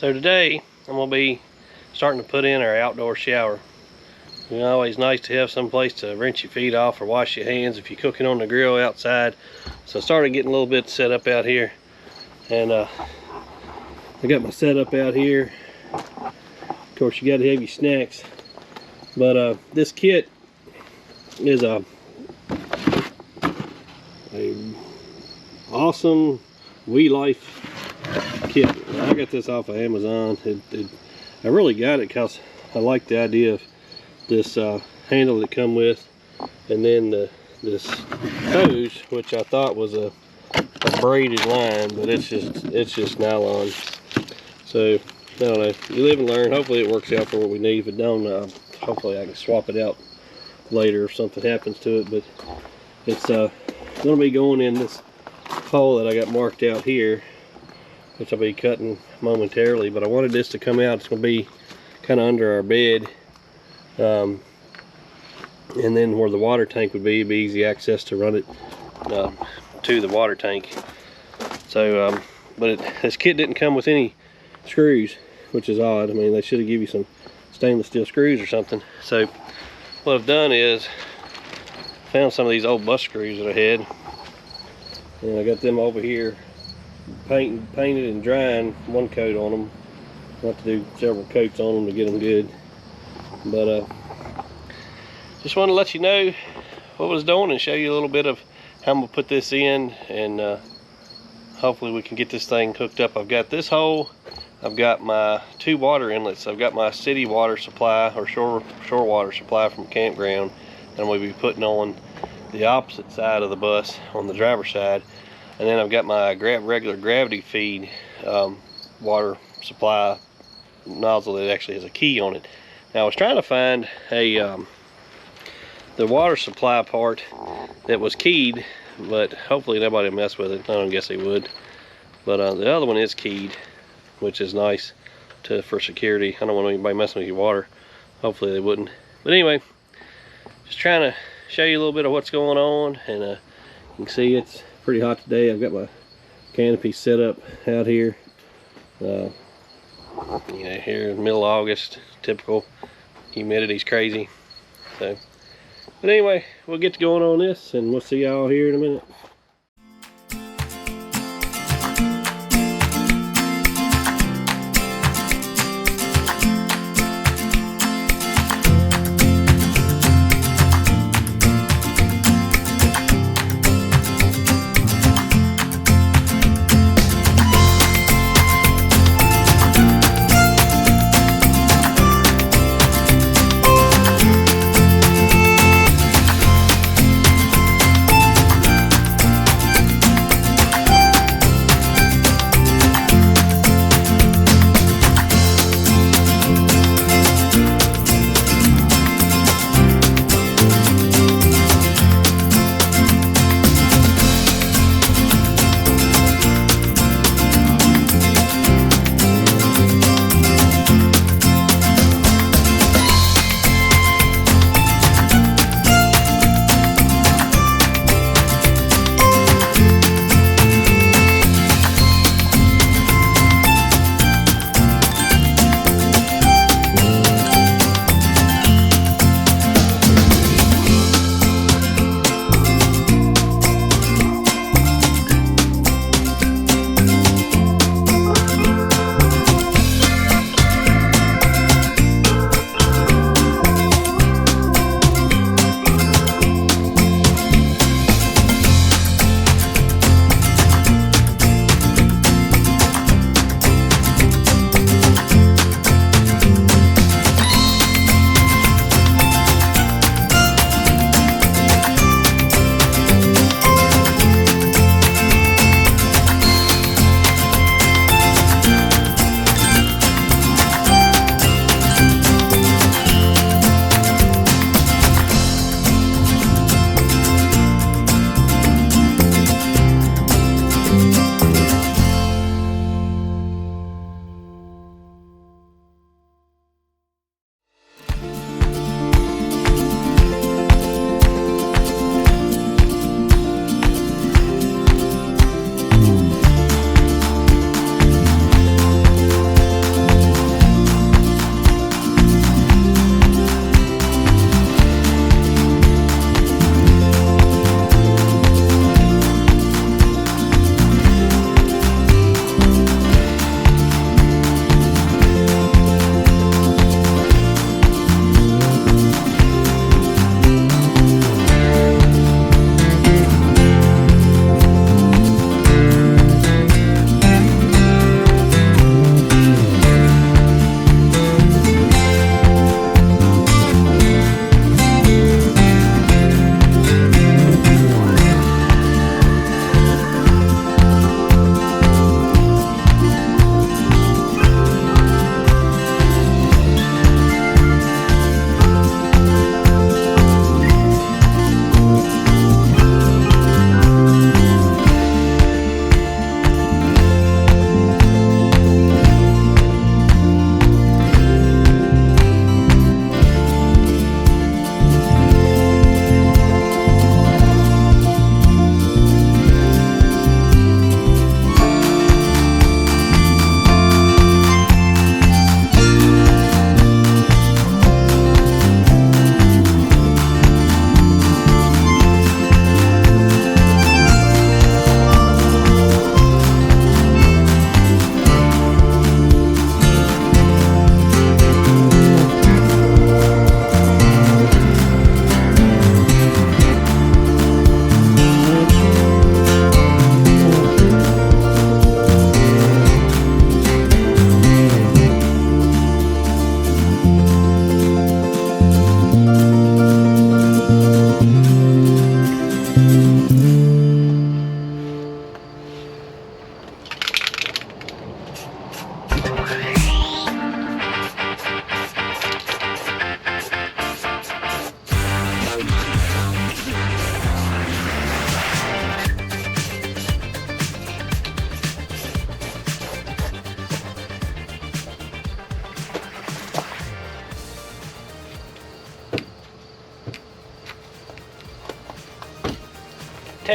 So today I'm going to be starting to put in our outdoor shower. It's always nice to have some place to rinse your feet off or wash your hands if you're cooking on the grill outside. So I started getting a little bit set up out here, and I got my setup out here. Of course, you got to have your snacks, but this kit is a awesome We Life kit. I got this off of Amazon. I really got it because I like the idea of this handle that come with, and then this hose, which I thought was a braided line, but it's just nylon. So I don't know. You live and learn. Hopefully it works out for what we need. If it don't, hopefully I can swap it out later if something happens to it. But it's going to be going in this hole that I got marked out here, which I'll be cutting momentarily. But I wanted this to come out. It's going to be kind of under our bed, and then where the water tank would be, it'd be easy access to run it to the water tank. So but this kit didn't come with any screws, which is odd. I mean, they should have given you some stainless steel screws or something. So what I've done is found some of these old bus screws that I had, and I got them over here painted and drying one coat on them. I have to do several coats on them to get them good. But just wanted to let you know what I was doing and show you a little bit of how I'm gonna put this in, and hopefully we can get this thing hooked up. I've got this hole, I've got my 2 water inlets. I've got my city water supply or shore water supply from campground, and we'll be putting on the opposite side of the bus on the driver's side. And then I've got my regular gravity feed water supply nozzle that actually has a key on it. Now I was trying to find the water supply part that was keyed, but hopefully nobody will mess with it. I don't guess they would. But the other one is keyed, which is nice for security. I don't want anybody messing with your water. Hopefully they wouldn't. But anyway, just trying to show you a little bit of what's going on. And you can see it's pretty hot today. I've got my canopy set up out here. You know, here in the middle of August, typical humidity's crazy. So, but anyway, we'll get to going on this, and we'll see y'all here in a minute.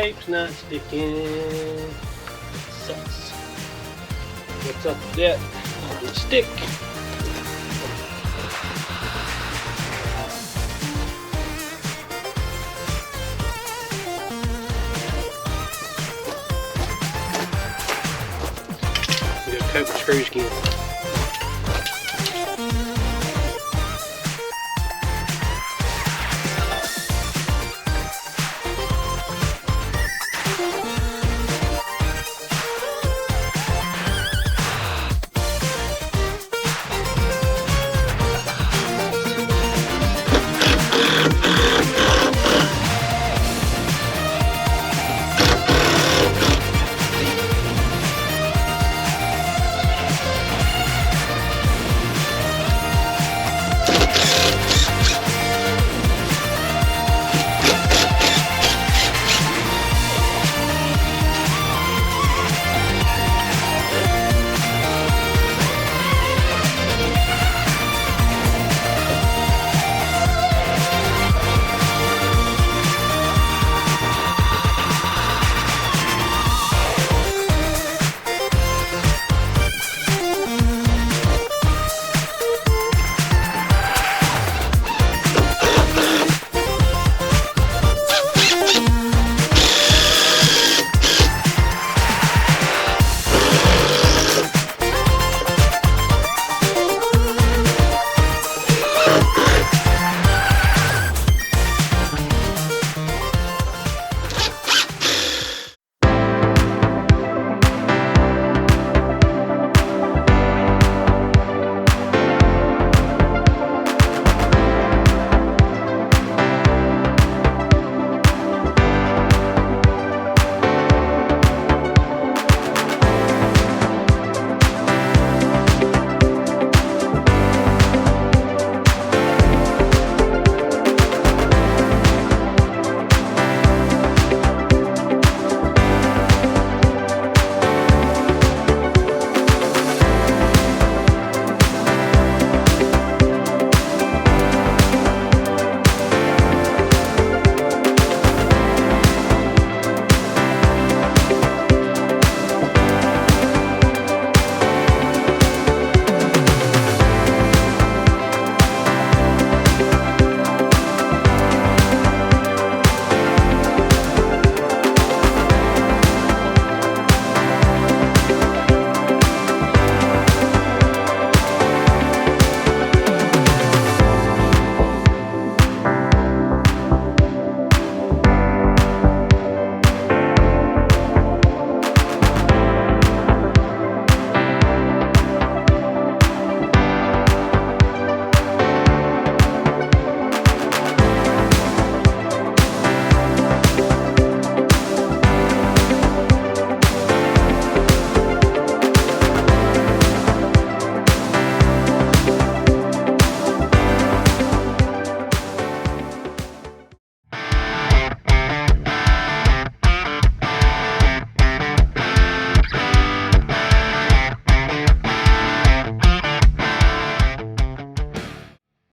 tape's not sticking. Sucks. What's up with that? On the stick. We got a couple screws again.